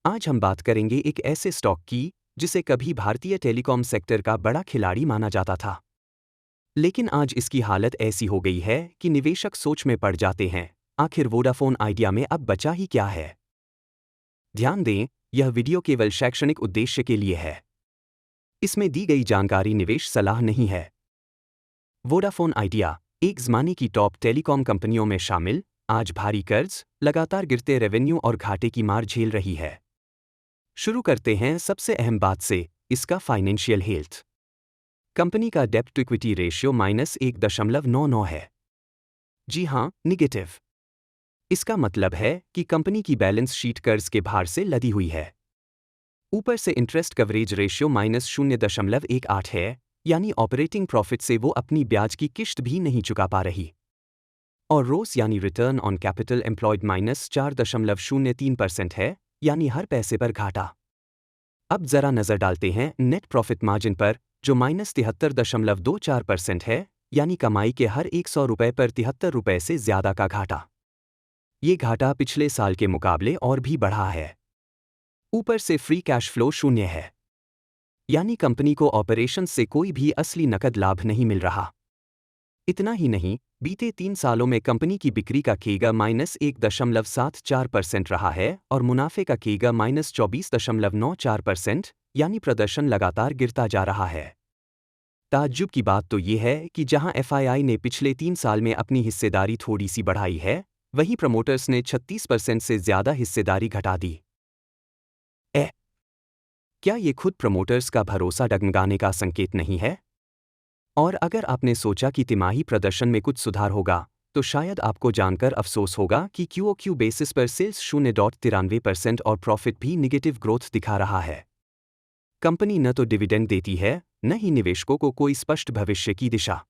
आज हम बात करेंगे एक ऐसे स्टॉक की जिसे कभी भारतीय टेलीकॉम सेक्टर का बड़ा खिलाड़ी माना जाता था। लेकिन आज इसकी हालत ऐसी हो गई है कि निवेशक सोच में पड़ जाते हैं, आखिर वोडाफोन आइडिया में अब बचा ही क्या है। ध्यान दें, यह वीडियो केवल शैक्षणिक उद्देश्य के लिए है। इसमें दी गई जानकारी निवेश सलाह नहीं है। वोडाफोन आइडिया, एक ज़माने की टॉप टेलीकॉम कंपनियों में शामिल, आज भारी कर्ज, लगातार गिरते रेवेन्यू और घाटे की मार झेल रही है। शुरू करते हैं सबसे अहम बात से, इसका फाइनेंशियल हेल्थ। कंपनी का डेब्ट टू इक्विटी रेशियो -1.99 है। जी हां, निगेटिव। इसका मतलब है कि कंपनी की बैलेंस शीट कर्ज के भार से लदी हुई है। ऊपर से इंटरेस्ट कवरेज रेशियो -0.18 है, यानी ऑपरेटिंग प्रॉफिट से वो अपनी ब्याज की किश्त भी नहीं चुका पा रही। और रोस यानी रिटर्न ऑन कैपिटल एम्प्लॉयड -4.03% है, यानी हर पैसे पर घाटा। अब जरा नजर डालते हैं नेट प्रॉफिट मार्जिन पर, जो -73.24% है, यानी कमाई के हर 100 रुपये पर 73 रुपये से ज्यादा का घाटा। ये घाटा पिछले साल के मुकाबले और भी बढ़ा है। ऊपर से फ्री कैश फ्लो शून्य है, यानी कंपनी को ऑपरेशन से कोई भी असली नकद लाभ नहीं मिल रहा। इतना ही नहीं, बीते 3 सालों में कंपनी की बिक्री का केगा -1.74% रहा है और मुनाफे का केगा -24.94%, यानी प्रदर्शन लगातार गिरता जा रहा है। ताज्जुब की बात तो ये है कि जहां एफआईआई ने पिछले 3 साल में अपनी हिस्सेदारी थोड़ी सी बढ़ाई है, वहीं प्रमोटर्स ने 36% से ज्यादा हिस्सेदारी घटा दी। क्या ये खुद प्रमोटर्स का भरोसा डगमगाने का संकेत नहीं है? और अगर आपने सोचा कि तिमाही प्रदर्शन में कुछ सुधार होगा, तो शायद आपको जानकर अफसोस होगा कि QOQ बेसिस पर सेल्स 0.93% और प्रॉफिट भी निगेटिव ग्रोथ दिखा रहा है। कंपनी न तो डिविडेंड देती है, न ही निवेशकों को कोई स्पष्ट भविष्य की दिशा।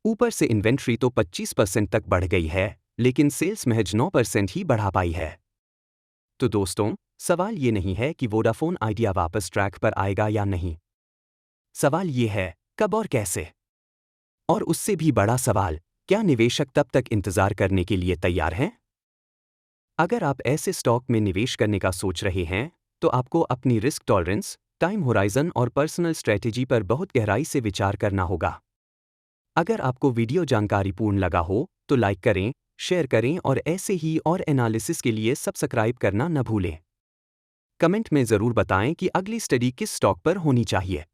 ऊपर से इन्वेंट्री तो 25% तक बढ़ गई है, लेकिन सेल्स महज 9% ही बढ़ा पाई है। तो दोस्तों, सवाल ये नहीं है कि वोडाफोन आइडिया वापस ट्रैक पर आएगा या नहीं। सवाल ये है, कब और कैसे? और उससे भी बड़ा सवाल, क्या निवेशक तब तक इंतजार करने के लिए तैयार हैं? अगर आप ऐसे स्टॉक में निवेश करने का सोच रहे हैं, तो आपको अपनी रिस्क टॉलरेंस, टाइम होराइजन और पर्सनल स्ट्रेटेजी पर बहुत गहराई से विचार करना होगा। अगर आपको वीडियो जानकारीपूर्ण लगा हो, तो लाइक करें, शेयर करें और ऐसे ही और एनालिसिस के लिए सब्सक्राइब करना न भूलें। कमेंट में ज़रूर बताएं कि अगली स्टडी किस स्टॉक पर होनी चाहिए।